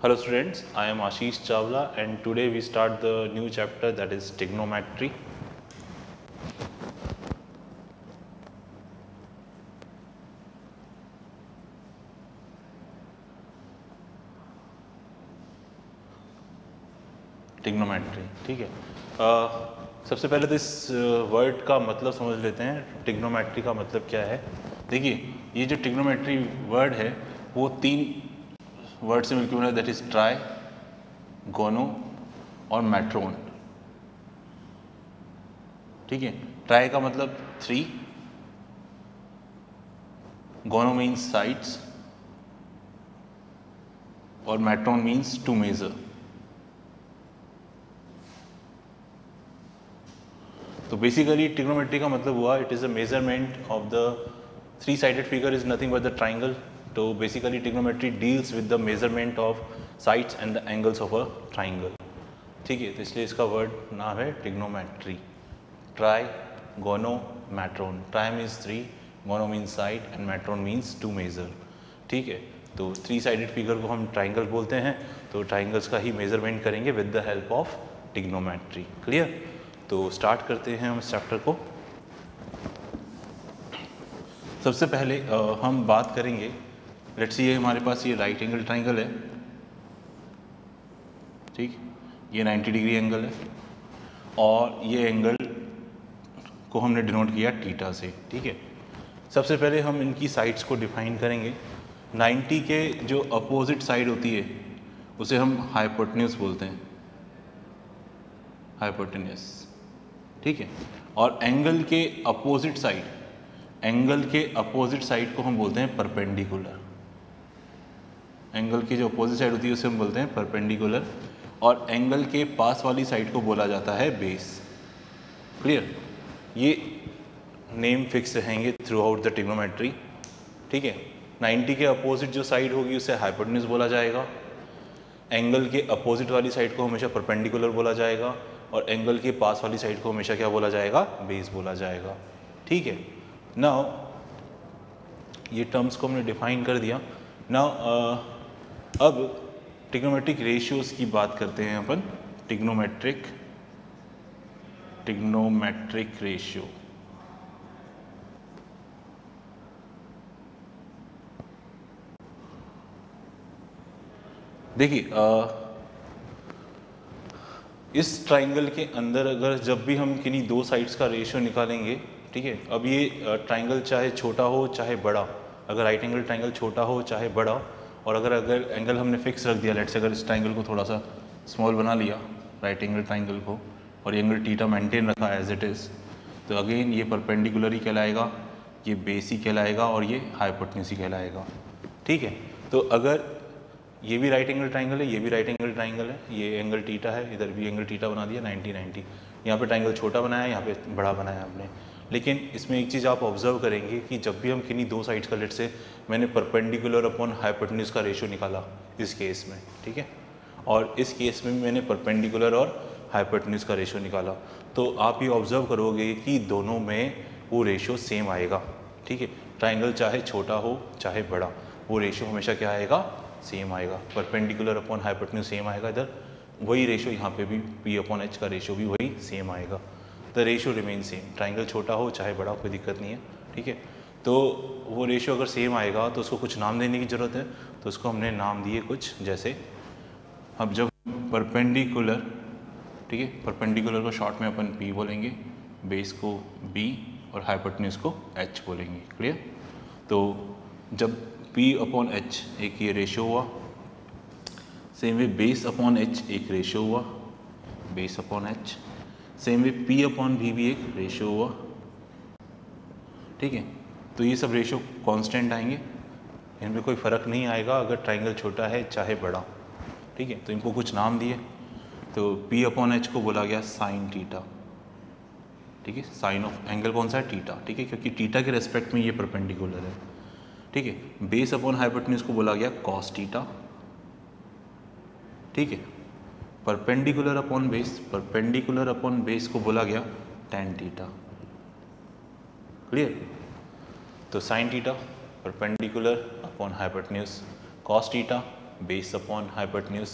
Hello students, I am Ashish Chawla and today we start the new chapter, that is trigonometry. Trigonometry, ठीक है। सबसे पहले तो इस वर्ड का मतलब समझ लेते हैं। ट्रिग्नोमेट्री का मतलब क्या है। देखिए, ये जो ट्रिग्नोमेट्री वर्ड है वो तीन वर्ड से मिलकर बना है, दैट इज ट्राई, गोनो और मैट्रोन। ठीक है, ट्राई का मतलब 3, गोनो मीन्स साइड्स और मैट्रोन मीन्स टू मेजर। तो बेसिकली ट्रिग्नोमेट्री का मतलब हुआ it is a measurement of the 3-साइडेड figure is nothing but the triangle. तो basically trigonometry deals with the measurement of sides and the angles of a triangle. ठीक है, तो इसलिए इसका वर्ड नाम है trigonometry. Tri, gono, metron. Tri means 3, gono means side and metron means to measure. ठीक है, तो 3-साइडेड फिगर को हम ट्राइंगल बोलते हैं, तो ट्राइंगल्स का ही मेजरमेंट करेंगे with the help of trigonometry. Clear. तो स्टार्ट करते हैं हम इस चैप्टर को। सबसे पहले हम बात करेंगे, लेट्स सी ये हमारे पास ये राइट एंगल ट्राइंगल है, ठीक, ये 90 डिग्री एंगल है और ये एंगल को हमने डिनोट किया थीटा से। ठीक है, सबसे पहले हम इनकी साइड्स को डिफाइन करेंगे। 90 के जो अपोजिट साइड होती है उसे हम हाइपोटेन्यूज बोलते हैं, हाइपोटेन्यूज। ठीक है, और एंगल के अपोजिट साइड, एंगल के अपोजिट साइड को हम बोलते हैं परपेंडिकुलर। एंगल की जो अपोजिट साइड होती है उसे हम बोलते हैं परपेंडिकुलर, और एंगल के पास वाली साइड को बोला जाता है बेस। क्लियर, ये नेम फिक्स रहेंगे थ्रू आउट द ट्रिग्नोमेट्री। ठीक है, 90 के अपोजिट जो साइड होगी उसे हाइपोटेन्यूज बोला जाएगा, एंगल के अपोजिट वाली साइड को हमेशा परपेंडिकुलर बोला जाएगा, और एंगल के पास वाली साइड को हमेशा क्या बोला जाएगा, बेस बोला जाएगा। ठीक है, नाउ ये टर्म्स को हमने डिफाइन कर दिया। नाउ अब ट्रिग्नोमेट्रिक रेशियोज की बात करते हैं अपन। Trigonometric ratio. देखिए, इस ट्राइंगल के अंदर अगर जब भी हम किन्हीं दो साइड्स का रेशियो निकालेंगे, ठीक है, अब ये ट्राइंगल चाहे छोटा हो चाहे बड़ा, अगर राइट एंगल ट्राइंगल छोटा हो चाहे बड़ा, और अगर एंगल हमने फिक्स रख दिया, लेट्स से अगर इस ट्राइंगल को थोड़ा सा स्मॉल बना लिया, राइट एंगल ट्राइंगल को, और ये एंगल थीटा मेंटेन रखा एज इट इज़, तो अगेन ये परपेंडिकुलर ही कहलाएगा, ये बेस ही कहलाएगा और ये हाइपोटेन्यूज ही कहलाएगा। ठीक है, तो अगर ये भी राइट एंगल ट्राइंगल है, ये भी राइट एंगल ट्राइंगल है, ये एंगल थीटा है, इधर भी एंगल थीटा बना दिया 90-90, यहाँ पे ट्राइंगल छोटा बनाया, यहाँ पे बड़ा बनाया हमने। लेकिन इसमें एक चीज़ आप ऑब्जर्व करेंगे कि जब भी हम किन्हीं दो साइड्स का, लेट से मैंने परपेंडिकुलर अपॉन हाइपोटेन्यूज का रेशियो निकाला इस केस में, ठीक है, और इस केस में मैंने परपेंडिकुलर और हाइपोटेन्यूज का रेशियो निकाला, तो आप ये ऑब्जर्व करोगे कि दोनों में वो रेशियो सेम आएगा। ठीक है, ट्राइंगल चाहे छोटा हो चाहे बड़ा, वो रेशियो हमेशा क्या आएगा, सेम आएगा। परपेंडिकुलर अपॉन हाइपोटेन्यूज सेम आएगा, इधर वही रेशियो यहाँ पे भी P अपॉन H का रेशियो भी वही सेम आएगा। The ratio remain same, triangle छोटा हो चाहे बड़ा, कोई दिक्कत नहीं है। ठीक है, तो वो रेशियो अगर सेम आएगा तो उसको कुछ नाम देने की ज़रूरत है, तो उसको हमने नाम दिए कुछ, जैसे अब जब परपेंडिकुलर, ठीक है, परपेंडिकुलर को शॉर्ट में अपन P बोलेंगे, बेस को B और हाइपोटेन्यूज को H बोलेंगे। क्लियर, तो जब P अपॉन H एक ये रेशियो हुआ, same way base upon H एक रेशियो हुआ, base upon H, same way P upon V भी एक रेशियो हुआ। ठीक है, तो ये सब रेशियो कांस्टेंट आएंगे, इनमें कोई फ़र्क नहीं आएगा अगर ट्राइंगल छोटा है चाहे बड़ा। ठीक है, तो इनको कुछ नाम दिए, तो P अपॉन H को बोला गया साइन थीटा। ठीक है, साइन ऑफ एंगल कौन सा है, थीटा। ठीक है, क्योंकि थीटा के रेस्पेक्ट में ये परपेंडिकुलर है। ठीक है, बेस अपॉन हाइपोटेन्यूज को बोला गया कॉस थीटा। ठीक है, परपेंडिकुलर अपॉन बेस को बोला गया tan थीटा। क्लियर, तो sine theta, perpendicular upon hypotenuse cos theta, base upon hypotenuse,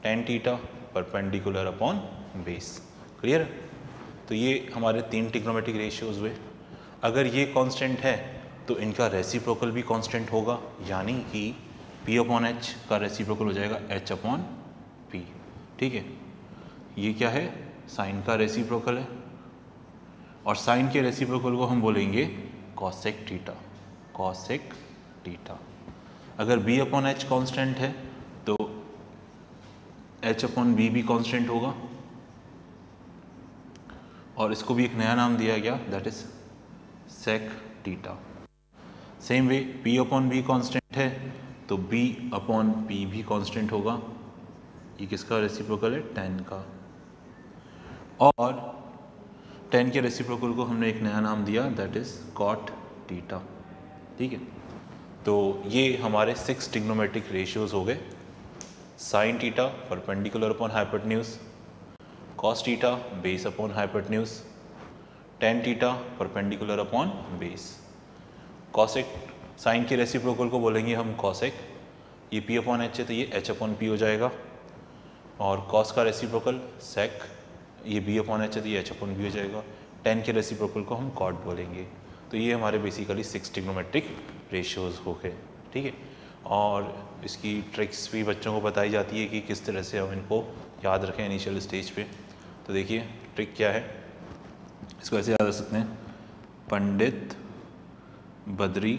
tan theta perpendicular upon base. Clear? तो ये हमारे तीन ट्रिग्नोमेट्रिक रेशियोज हुए। अगर ये कांस्टेंट है तो इनका रेसिप्रोकल भी कांस्टेंट होगा, यानी कि P अपॉन एच का रेसिप्रोकल हो जाएगा H अपॉन P। ठीक है, ये क्या है? साइन का रेसिप्रोकल है, और साइन के रेसिप्रोकल को हम बोलेंगे कॉसेक थीटा, कॉसेक थीटा। अगर B अपॉन एच कॉन्स्टेंट है तो H अपॉन बी भी कॉन्स्टेंट होगा, और इसको भी एक नया नाम दिया गया, that is sec theta. Same way P upon B constant है तो B अपॉन P भी कॉन्स्टेंट होगा। ये किसका रेसिप्रोकल है? टेन का। और टेन के रेसिप्रोकल को हमने एक नया नाम दिया, दैट इज कॉट थीटा। ठीक है, तो ये हमारे 6 ट्रिग्नोमेट्रिक रेशियोज हो गए। Sine theta perpendicular upon hypotenuse, cos theta base upon hypotenuse, tan theta perpendicular upon base. Cosec, sine के रेसिप्रोकल को बोलेंगे हम कॉसेक, ये P अपॉन एच है तो ये H अपॉन P हो जाएगा, और कॉस का रेसिप्रोकल सेक, ये B अपॉन एच है तो ये H अपॉन B हो जाएगा। टेन के रेसिप्रोकल को हम कॉट बोलेंगे। तो ये हमारे बेसिकली 6 ट्रिग्नोमेट्रिक रेशियोज हो गए। ठीक है, और इसकी ट्रिक्स भी बच्चों को बताई जाती है कि किस तरह से हम इनको याद रखें इनिशियल स्टेज पे। तो देखिए ट्रिक क्या है, इसको ऐसे याद रख सकते हैं, पंडित बद्री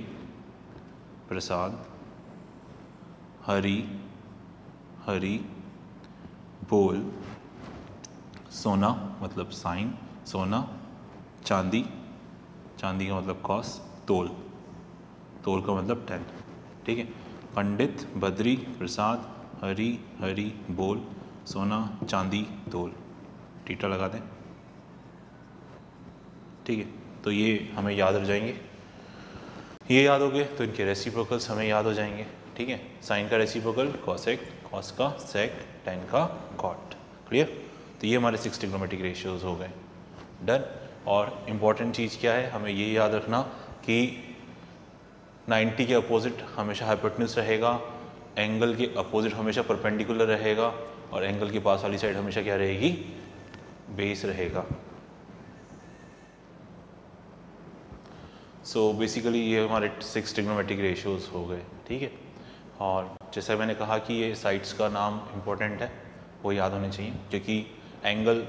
प्रसाद हरी हरी बोल, सोना मतलब साइन, सोना, चांदी, चांदी का मतलब कॉस, तोल, तोल का मतलब टेन। ठीक है, पंडित बद्री प्रसाद हरी हरी बोल, सोना चांदी तोल, थीटा लगा दें। ठीक है, तो ये हमें याद रह जाएंगे। ये याद हो गए तो इनके रेसिप्रोकल्स हमें याद हो जाएंगे। ठीक है, साइन का रेसिप्रोकल कॉसेक, कॉस का सेक, टेन का कॉट। क्लियर? तो ये हमारे 6 ट्रिग्नोमेट्रिक रेशियोज हो गए। डन। और इम्पॉर्टेंट चीज़ क्या है, हमें ये याद रखना कि 90 के अपोजिट हमेशा हाइपोटेन्यूज रहेगा, एंगल के अपोजिट हमेशा परपेंडिकुलर रहेगा, और एंगल के पास वाली साइड हमेशा क्या रहेगी? बेस रहेगा। सो बेसिकली ये हमारे 6 ट्रिग्नोमेट्रिक रेशियोज हो गए। ठीक है, और जैसा मैंने कहा कि ये साइड्स का नाम इम्पोर्टेंट है, वो याद होने चाहिए, क्योंकि एंगल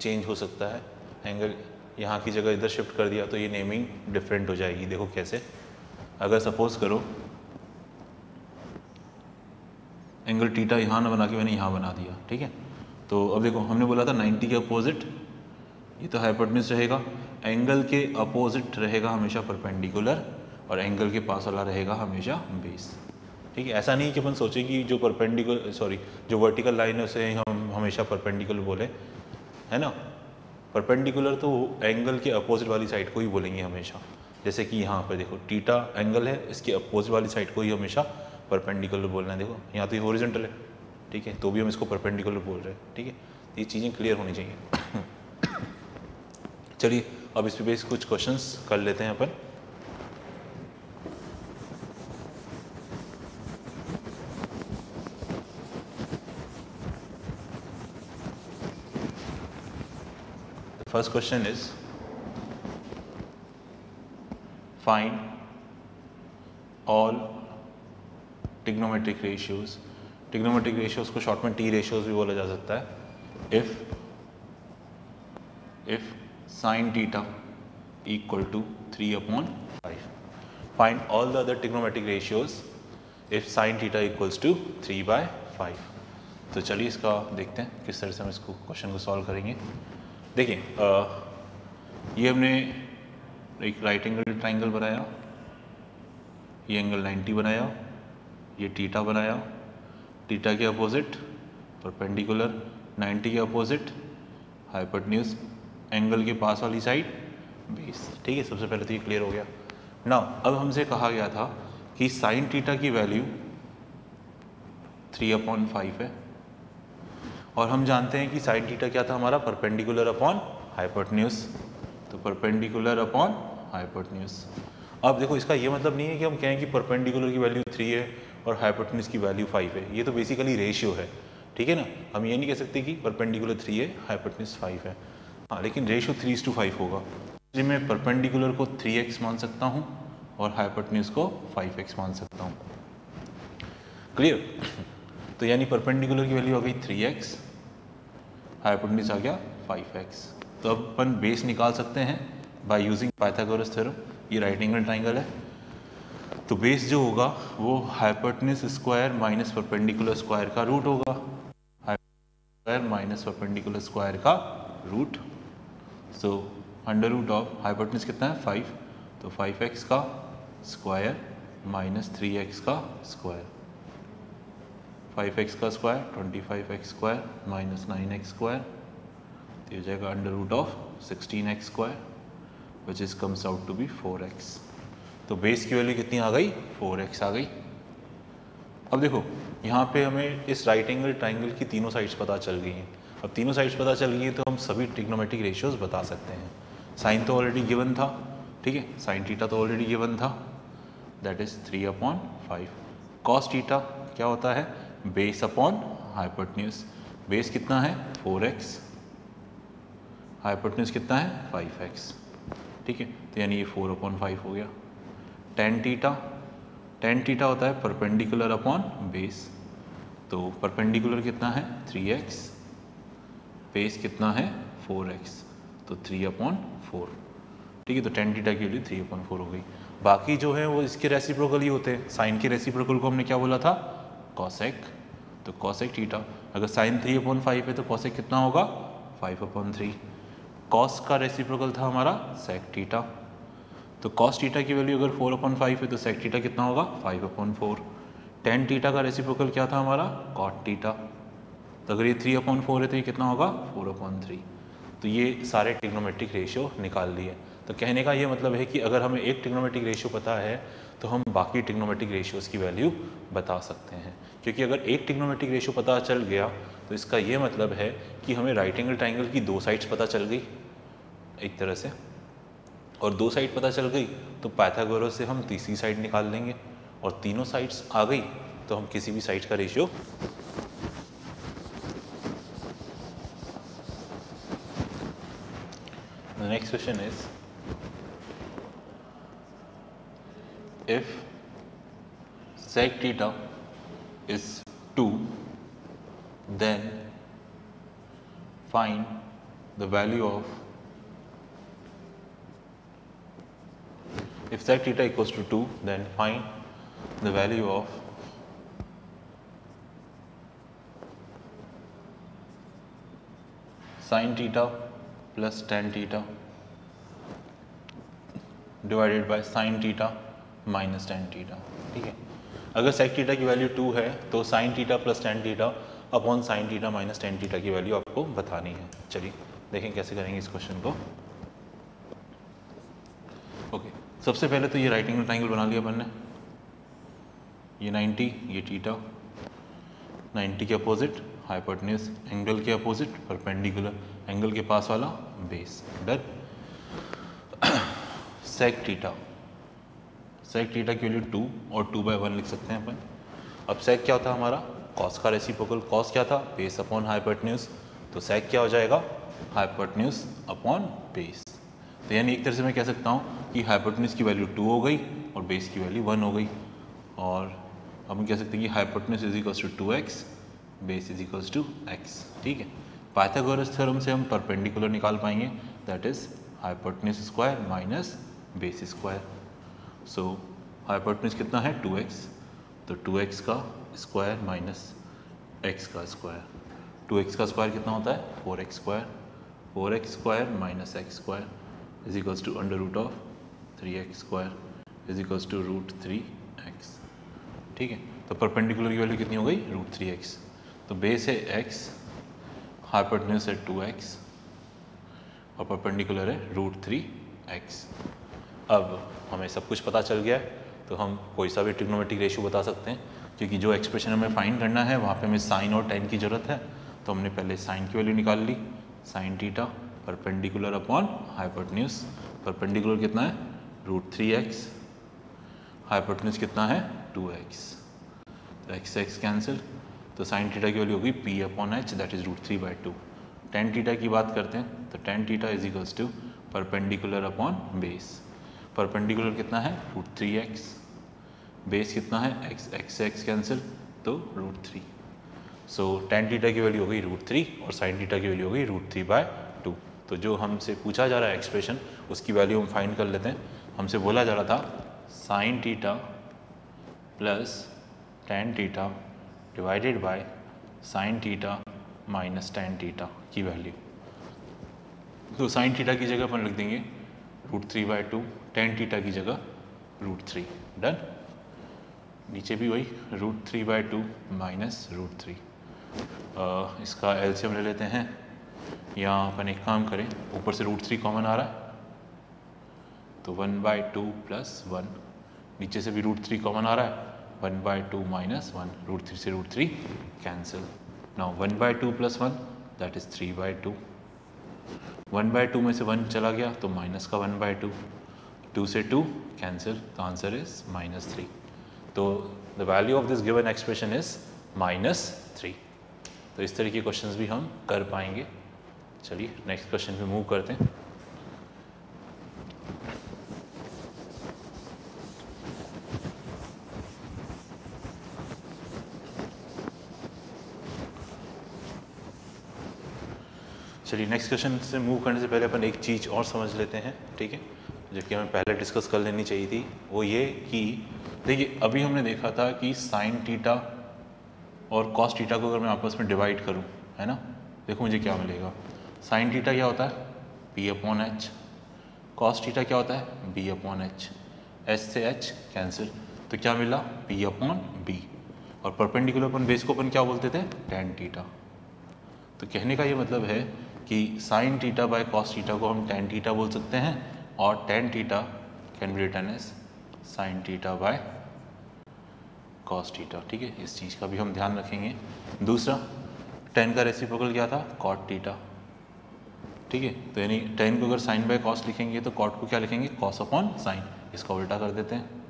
चेंज हो सकता है। एंगल यहाँ की जगह इधर शिफ्ट कर दिया तो ये नेमिंग डिफरेंट हो जाएगी। देखो कैसे, अगर सपोज करो एंगल थीटा यहाँ ना बना के मैंने यहाँ बना दिया, ठीक है, तो अब देखो हमने बोला था 90 के अपोजिट, ये तो हाइपोटेन्यूज रहेगा, एंगल के अपोजिट रहेगा हमेशा परपेंडिकुलर, और एंगल के पास वाला रहेगा हमेशा बेस। ठीक है, ऐसा नहीं कि अपन सोचे कि जो जो वर्टिकल लाइन है उसे हम हमेशा परपेंडिकुलर बोले, है ना। परपेंडिकुलर तो एंगल के अपोजिट वाली साइड को ही बोलेंगे हमेशा। जैसे कि यहाँ पर देखो थीटा एंगल है, इसके अपोजिट वाली साइड को ही हमेशा परपेंडिकुलर बोलना है। देखो यहाँ तो ये हॉरिजॉन्टल है, ठीक है, तो भी हम इसको परपेंडिकुलर बोल रहे हैं। ठीक है, ये चीज़ें क्लियर होनी चाहिए। चलिए अब इस पे बेस कुछ क्वेश्चंस कर लेते हैं अपन। First question is find all trigonometric ratios. Trigonometric ratios को शॉर्ट में T ratios भी बोला जा सकता है। If sin theta equal to 3/5. Find all the other trigonometric ratios if sin theta equals to 3/5. तो चलिए इसका देखते हैं किस तरह से हम इसको क्वेश्चन को सॉल्व करेंगे। देखिए ये हमने एक राइट एंगल ट्राइंगल बनाया, ये एंगल 90 बनाया, ये थीटा बनाया, थीटा के अपोजिट परपेंडिकुलर, 90 के अपोजिट हाइपोटेन्यूज, एंगल के पास वाली साइड बेस। ठीक है, सबसे पहले तो ये क्लियर हो गया। नाउ अब हमसे कहा गया था कि साइन थीटा की वैल्यू 3/5 है, और हम जानते हैं कि साइन थीटा क्या था हमारा, परपेंडिकुलर अपॉन हाइपोटेन्यूज, तो परपेंडिकुलर अपॉन हाइपोटेन्यूज। अब देखो इसका ये मतलब नहीं है कि हम कहें कि परपेंडिकुलर की वैल्यू 3 है और हाइपोटेन्यूज की वैल्यू 5 है। ये तो बेसिकली रेशियो है, ठीक है ना। हम ये नहीं कह सकते कि परपेंडिकुलर 3 है हाइपोटेन्यूज 5 है, हाँ, लेकिन रेशियो 3:5 होगा। इसलिए मैं परपेंडिकुलर को 3x मान सकता हूँ और हाइपोटेन्यूज को 5x मान सकता हूँ। क्लियर? तो यानी परपेंडिकुलर की वैल्यू आ गई 3x, हाइपोटेन्यूज आ गया 5x। तो अब अपन बेस निकाल सकते हैं बाय यूजिंग पाइथागोरस थ्योरम। ये राइट एंगल ट्राइंगल है, तो बेस जो होगा वो hypotenuse square minus perpendicular square का रूट होगा, स्क्वायर माइनस परपेंडिकुलर स्क्वायर का root. So under root of hypotenuse कितना है 5, तो 5x का स्क्वायर माइनस 3x का स्क्वायर, 5x का square 25x square minus 9x square, तो ये हो जाएगा under root of 16x square which is comes out to be 4x। तो बेस की वैल्यू कितनी आ गई? 4x आ गई। अब देखो यहाँ पे हमें इस राइट एंगल ट्राइंगल की तीनों साइड्स पता चल गई हैं। अब तीनों साइड्स पता चल गई है तो हम सभी ट्रिग्नोमेट्रिक रेशियोज बता सकते हैं। साइन तो ऑलरेडी गिवन था, ठीक है, साइन थीटा तो ऑलरेडी गिवन था, दैट इज 3/5। कॉस थीटा क्या होता है? Base upon hypotenuse. बेस कितना है? 4x, हाइपोटेन्यूज कितना है? 5x, ठीक है, तो यानी ये 4/5 हो गया। टेन थीटा होता है परपेंडिकुलर अपॉन बेस, तो परपेंडिकुलर कितना है? 3x, बेस कितना है? 4x, तो 3/4, ठीक है, तो टेन थीटा की वैल्यू 3/4 हो गई। बाकी जो है वो इसके रेसिप्रोकल ही होते हैं। साइन के रेसिप्रोकल को हमने क्या बोला था? कॉसेक, तो कॉसेक थीटा। अगर साइन 3/5 है तो कॉसेक कितना होगा? 5/3। कॉस का रेसिप्रोकल था हमारा सेक थीटा, तो कॉस थीटा की वैल्यू अगर 4/5 है तो सेक थीटा कितना होगा? 5/4। टेन थीटा का रेसिप्रोकल क्या था हमारा? कॉट थीटा, तो अगर ये 3/4 है तो ये कितना होगा? 4/3। तो ये सारे ट्रिग्नोमेट्रिक रेशियो निकाल लिए। तो कहने का ये मतलब है कि अगर हमें एक ट्रिग्नोमेट्रिक रेशियो पता है तो हम बाकी ट्रिग्नोमेट्रिक रेशियोज़ की वैल्यू बता सकते हैं, क्योंकि अगर एक ट्रिग्नोमेट्रिक रेशियो पता चल गया तो इसका ये मतलब है कि हमें राइट एंगल ट्राइंगल की दो साइड्स पता चल गई एक तरह से, और दो साइड पता चल गई तो पाइथागोरस से हम तीसरी साइड निकाल लेंगे, और तीनों साइड्स आ गई तो हम किसी भी साइड का ratio The next question is, if sec theta is 2, then find the value of, if sec theta equals to 2, then find the value of sin theta plus tan theta divided by sin theta minus tan theta, ठीक है। अगर sec theta की value 2 है तो sin theta plus tan theta upon sin theta minus tan theta की value आपको बतानी है। चलिए देखें कैसे करेंगे इस क्वेश्चन को। ओके, सबसे पहले तो ये राइट एंगल ट्राइंगल बना लिया अपन ने, ये 90, ये थीटा, 90 के अपोजिट हाइपोटेन्यूज, एंगल के अपोजिट परपेंडिकुलर, एंगल के पास वाला बेस, डन। सेक थीटा की वैल्यू 2 और 2/1 लिख सकते हैं अपन। अब सेक क्या होता है हमारा? कॉस का रेसिप्रोकल। कॉस क्या था? बेस अपॉन हाइपोटेन्यूज, तो सेक क्या हो जाएगा? Hypotenuse upon base. तो यानी एक तरह से मैं कह सकता हूँ कि हाइपोटेन्यूज की वैल्यू 2 हो गई और बेस की वैल्यू 1 हो गई, और हम कह सकते हैं कि hypotenuse is equals to 2x, base is equals to x, ठीक है। पाइथागोरस थ्योरम से हम परपेंडिकुलर निकाल पाएंगे, that is hypotenuse square minus base square. So hypotenuse कितना है? 2x, तो 2x का स्क्वायर माइनस x का स्क्वायर, 2x का स्क्वायर कितना होता है? 4x square, 4x square minus x square is equals to under root of 3x square is equals to √3x, ठीक है। तो परपेंडिकुलर की वैल्यू कितनी हो गई? √3x। तो बेस है x, हाइपोटेन्यूज है 2x और परपेंडिकुलर है √3x। अब हमें सब कुछ पता चल गया है तो हम कोई सा भी ट्रिग्नोमेट्रिक रेशियो बता सकते हैं, क्योंकि जो एक्सप्रेशन हमें फाइंड करना है वहाँ पे हमें साइन और टेन की ज़रूरत है। तो हमने पहले साइन की वैल्यू निकाल ली, sine theta perpendicular upon hypotenuse, perpendicular कितना है? √3x, हाइपोटेन्यूज कितना है? 2x। तो एक्स एक्स कैंसिल, तो साइन थीटा की वैल्यू होगी P upon H that is √3/2। Tan theta की बात करते हैं तो tan theta is equals to perpendicular upon base. Perpendicular कितना है √3x, बेस कितना है x, एक्स एक्स कैंसिल तो √3। सो टेन थीटा की वैल्यू हो गई √3 और साइन थीटा की वैल्यू हो गई √3/2। तो जो हमसे पूछा जा रहा है एक्सप्रेशन उसकी वैल्यू हम फाइंड कर लेते हैं। हमसे बोला जा रहा था sine theta plus tan theta divided by sine theta minus ten theta की वैल्यू। तो साइन थीटा की जगह अपन लिख देंगे √3/2, टेन थीटा की जगह √3। डन। नीचे भी वही √3/2 माइनस √3। इसका एलसीएम ले लेते हैं। यहाँ अपन एक काम करें, ऊपर से √3 कॉमन आ रहा है तो 1/2 प्लस 1, नीचे से भी √3 कॉमन आ रहा है 1/2 माइनस 1, √3 से √3 cancel. Now 1/2 plus 1 that is 3/2। 1/2 में से 1 चला गया तो माइनस का 1/2, 2 से 2 कैंसिल, तो आंसर इज -3। तो the value of this given expression is -3। तो इस तरह के क्वेश्चंस भी हम कर पाएंगे। चलिए नेक्स्ट क्वेश्चन पे मूव करते हैं। चलिए नेक्स्ट क्वेश्चन से मूव करने से पहले अपन एक चीज़ और समझ लेते हैं, ठीक है, जो कि हमें पहले डिस्कस कर लेनी चाहिए थी। वो ये कि देखिए अभी हमने देखा था कि साइन थीटा और कॉस थीटा को अगर मैं आपस में डिवाइड करूं, है ना, देखो मुझे क्या मिलेगा। साइन थीटा क्या होता है p/h, कॉस थीटा क्या होता है b/h, h से h कैंसिल, तो क्या मिला p/b। और परपेंडिकुलर अपन बेस को अपन क्या बोलते थे टेन थीटा। तो कहने का ये मतलब है कि sine theta by cos theta को हम टेन थीटा बोल सकते हैं और tan theta can be written as sine theta by cos theta. ठीक है, इस चीज़ का भी हम ध्यान रखेंगे। दूसरा, टेन का रेसिप्रोकल क्या था कॉट थीटा। ठीक है, तो यानी टेन को अगर साइन बाय कॉस लिखेंगे तो कॉट को क्या लिखेंगे कॉस अपॉन साइन, इसका उल्टा कर देते हैं।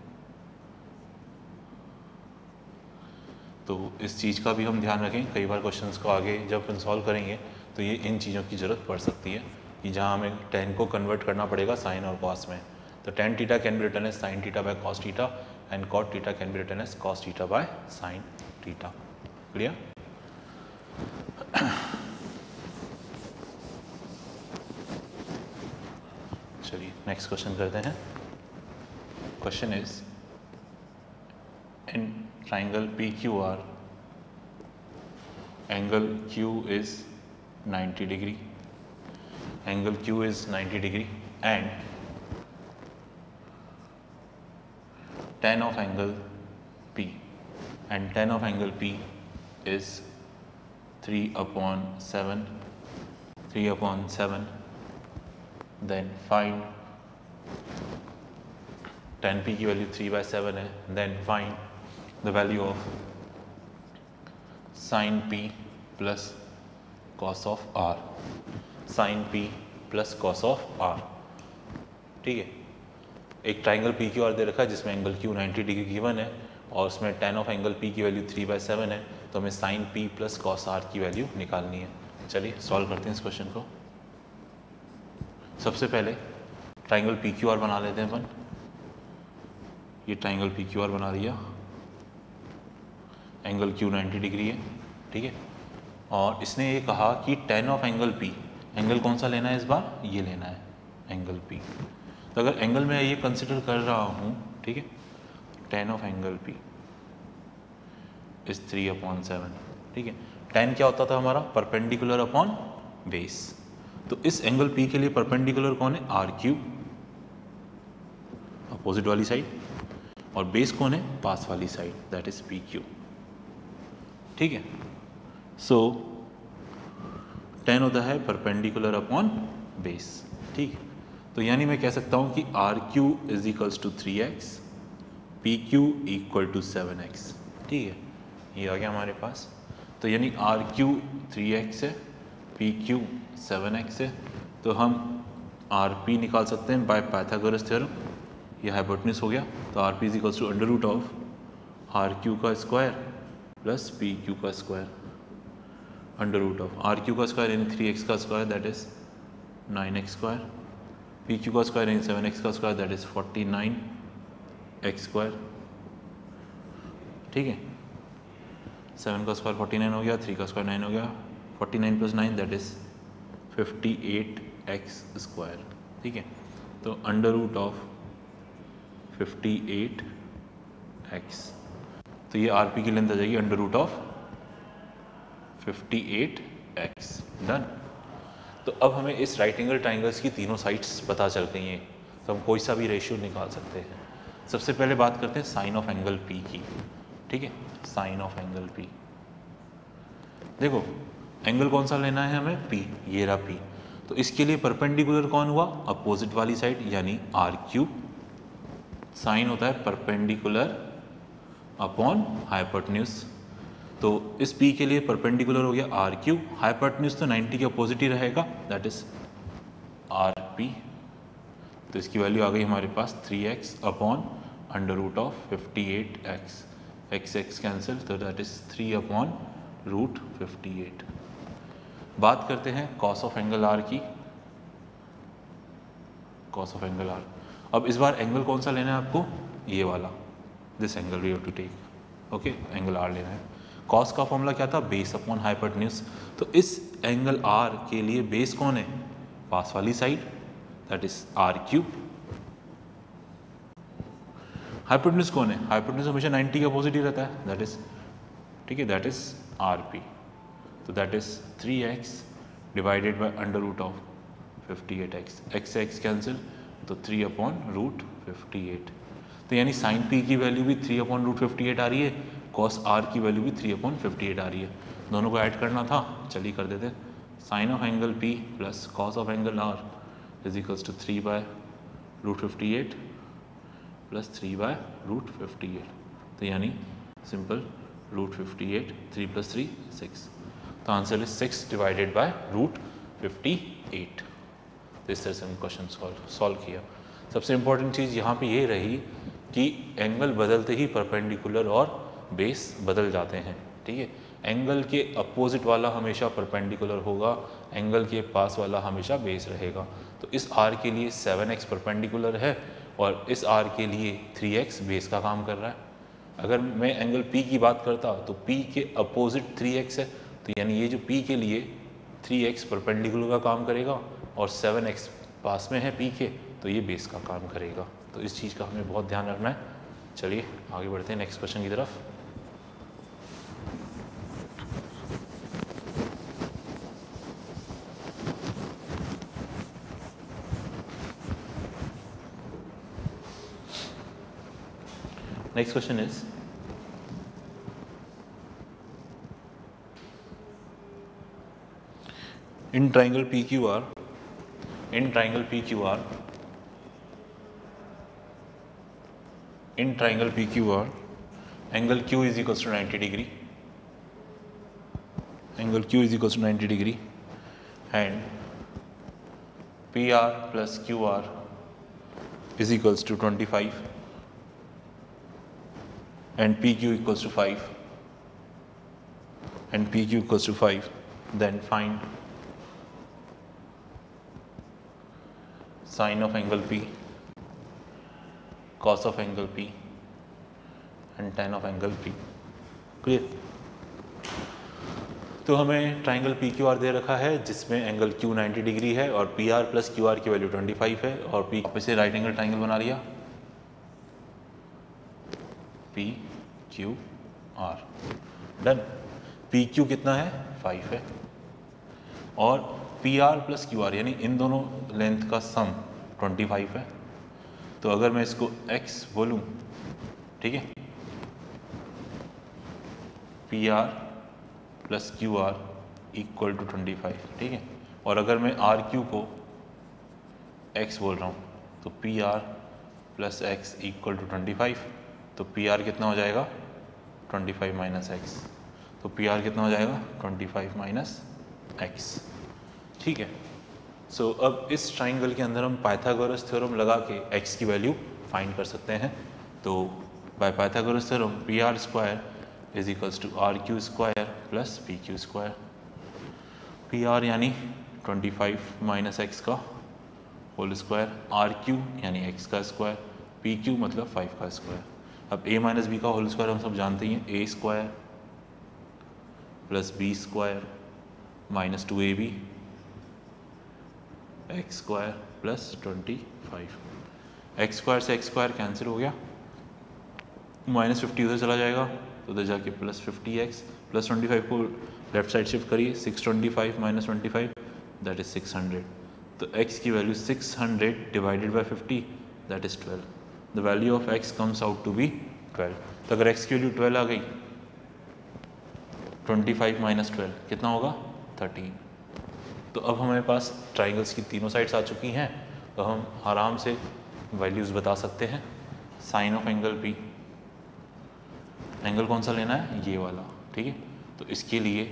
तो इस चीज़ का भी हम ध्यान रखें। कई बार क्वेश्चंस को आगे जब हम सॉल्व करेंगे तो ये इन चीज़ों की ज़रूरत पड़ सकती है कि जहाँ हमें टेन को कन्वर्ट करना पड़ेगा साइन और कॉस में। तो tan theta can be written as sine theta by cos theta and cot theta can be written as cos theta by sine theta. Clear? चलिए नेक्स्ट क्वेश्चन करते हैं। Question is in triangle PQR, angle Q is 90 degree, angle Q is 90 degree and tan of angle P, and tan of angle P is 3/7, then find tan P की value 3/7 है, then find the value of sin P plus cos of R, sin P plus cos of R। ठीक है, एक triangle P Q R दे रखा है जिसमें angle Q 90 degree given है और उसमें tan ऑफ एंगल P की वैल्यू 3/7 है, तो हमें sin P plus cos R की वैल्यू निकालनी है। चलिए सॉल्व करते हैं इस क्वेश्चन को। सबसे पहले ट्राइंगल पी क्यू आर बना लेते हैं अपन। ये ट्राइंगल पी क्यू आर बना दिया, एंगल Q 90 डिग्री है। ठीक है, और इसने ये कहा कि tan of angle P, angle कौन सा लेना है इस बार, ये लेना है एंगल P। तो अगर एंगल मैं ये कंसिडर कर रहा हूँ, ठीक है, tan of angle P is 3/7। ठीक है, tan क्या होता था हमारा परपेंडिकुलर अपॉन बेस। तो इस एंगल P के लिए परपेंडिकुलर कौन है RQ, अपोजिट वाली साइड, और बेस कौन है पास वाली साइड, दैट इज PQ। ठीक है, सो tan होता है परपेंडिकुलर अपॉन बेस। ठीक है, तो यानी मैं कह सकता हूँ कि RQ is equals to 3x, PQ equal to 7x। ठीक है, ये आ गया हमारे पास। तो यानी RQ 3x है, PQ 7x है, तो हम RP निकाल सकते हैं बाय पाइथागोरस थ्योरम। ये हाइपोटेनस हो गया, तो RP is equals to under root of RQ का स्क्वायर प्लस पी क्यू का square under root of R Q का स्क्वायर यानी 3x का square that is 9x square, P Q का स्क्वायर यानी 7x का square that is 49x square. ठीक है, 7 का स्क्वायर 49 हो गया, 3 का स्क्वायर 9 हो गया, 49 plus 9 that is 58x square. ठीक है, तो अंडर रूट ऑफ 58x, तो ये आर पी की लेंथ आ जाएगी under root of 58x। Done. तो अब हमें इस राइट एंगल ट्राइंगल्स की तीनों साइड्स पता चल गई हैं, तो हम कोई सा भी रेशियो निकाल सकते हैं। सबसे पहले बात करते हैं साइन ऑफ एंगल P की। ठीक है, साइन ऑफ एंगल P, देखो एंगल कौन सा लेना है हमें, P, ये रहा P। तो इसके लिए परपेंडिकुलर कौन हुआ, अपोजिट वाली साइड यानी आर क्यूब। साइन होता है परपेंडिकुलर अपॉन हाइपोटेन्यूज, तो इस P के लिए परपेंडिकुलर हो गया आर क्यूब, हाइपोटेन्यूज तो 90 के अपोजिट ही रहेगा दैट इज आर पी। तो इसकी वैल्यू आ गई हमारे पास 3x upon under root of 58x, x x cancel तो दैट इज 3 अपॉन रूट 58। बात करते हैं कॉस ऑफ एंगल R की, कॉस ऑफ एंगल R। अब इस बार एंगल कौन सा लेना है आपको, ये वाला, this angle we have to take. Okay, angle R लेना है। कॉस का फॉर्मूला क्या था, बेस अपॉन हाइपोटेन्यूज। तो इस एंगल R के लिए बेस कौन है, पास वाली side that is R Q. Hypotenuse कौन है, हाइपोटेन्यूज हमेशा 90 के अपोजिट ही रहता है दैट इज, ठीक है, दैट इज आर पी। तो that is 3x divided by under root of 58x, x x cancel तो 3 अपॉन रूट 58। तो यानी साइन पी की वैल्यू भी 3 अपॉन रूट 58 आ रही है, कॉस आर की वैल्यू भी 3 अपॉन 58 आ रही है। दोनों को ऐड करना था, चलिए कर देते। Sine of angle P plus cos of angle R is equals to 3 by root 58 plus 3 by root 58। तो यानी सिंपल रूट 58, 3 प्लस 3 6। तो answer is 6 divided by root 58। तो इस तरह से हम क्वेश्चन सॉल्व किया। सबसे इम्पोर्टेंट चीज़ यहाँ पे ये रही कि एंगल बदलते ही परपेंडिकुलर और बेस बदल जाते हैं। ठीक है, एंगल के अपोजिट वाला हमेशा परपेंडिकुलर होगा, एंगल के पास वाला हमेशा बेस रहेगा। तो इस R के लिए 7x परपेंडिकुलर है और इस R के लिए 3x बेस का काम कर रहा है। अगर मैं एंगल P की बात करता तो P के अपोजिट 3x है, तो यानी ये जो P के लिए 3x परपेंडिकुलर का काम करेगा और 7x पास में है P के, तो ये बेस का काम करेगा। तो इस चीज़ का हमें बहुत ध्यान रखना है। चलिए आगे बढ़ते हैं नेक्स्ट क्वेश्चन की तरफ। Next question is in triangle PQR, in triangle PQR, in triangle PQR, angle Q is equals to 90 degree, angle Q is equals to 90 degree, and PR plus QR is equals to 25, and PQ equals to 5, and PQ equals to 5. Then find sin of angle P, cos of angle P and tan of angle P। Clear. तो हमें triangle PQR दे रखा है जिसमें angle Q 90 degree है और PR plus QR की value 25 है और P वापस से राइट एंगल ट्राइंगल बना लिया PQR। डन। PQ कितना है, 5 है और PR प्लस QR यानी इन दोनों लेंथ का सम 25 है। तो अगर मैं इसको X बोलूँ, ठीक है, PR plus QR equal to 25, ठीक है, और अगर मैं RQ को X बोल रहा हूँ तो PR plus X equal to 25, तो PR कितना हो जाएगा 25 माइनस X, तो PR कितना हो जाएगा 25 माइनस X। ठीक है। सो अब इस ट्राइंगल के अंदर हम पाइथागोरस थ्योरम लगा के x की वैल्यू फाइंड कर सकते हैं। तो by Pythagoras theorem PR square is equals to R Q square plus P Q square. P R यानी 25 माइनस एक्स का होल स्क्वायर, आर क्यू यानी एक्स का स्क्वायर, पी क्यू मतलब 5 का स्क्वायर। अब a माइनस बी का whole square हम सब जानते ही हैं, A square plus B square minus 2ab X square plus 25। X square से एक्स स्क्वायर कैंसिल हो गया, माइनस 50 उधर चला जाएगा तो उधर जाके प्लस 50x प्लस 25 को लेफ्ट साइड शिफ्ट करिए, 625 माइनस 25 दैट इज 600। तो x की value 600 divided by 50 that is 12। The value of x comes out to be 12। तो अगर x की वैल्यू 12 आ गई, 25 माइनस 12 कितना होगा 13। तो अब हमारे पास ट्राइंगल्स की तीनों साइड्स आ चुकी हैं, तो हम आराम से वैल्यूज़ बता सकते हैं। Sine of angle P, angle कौन सा लेना है, ये वाला, ठीक है। तो इसके लिए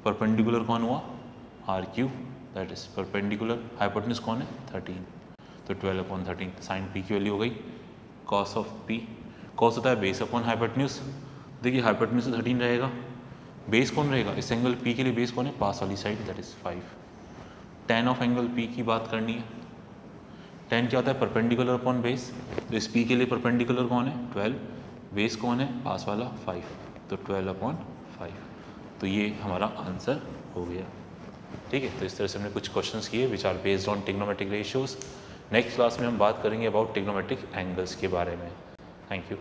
परपेंडिकुलर कौन हुआ, R Q that is perpendicular, hypotenuse कौन है 13, तो 12/13। साइन P की वैल्यू हो गई कॉस ऑफ P, कॉस होता है बेस अपॉन हाइपोटेन्यूज। देखिए हाइपोटेन्यूज 13 रहेगा, बेस कौन रहेगा, इस एंगल P के लिए बेस कौन है, पास वाली side that is 5। Ten of angle P की बात करनी है, टेन क्या होता है परपेंडिकुलर अपॉन बेस, तो इस P के लिए परपेंडिकुलर कौन है 12, बेस कौन है पास वाला 5, तो 12/5। तो ये हमारा आंसर हो गया, ठीक है। तो इस तरह से हमने कुछ क्वेश्चंस किए which are based on trigonometric ratios. Next class में हम बात करेंगे अबाउट ट्रिग्नोमेट्रिक एंगल्स के बारे में। Thank you.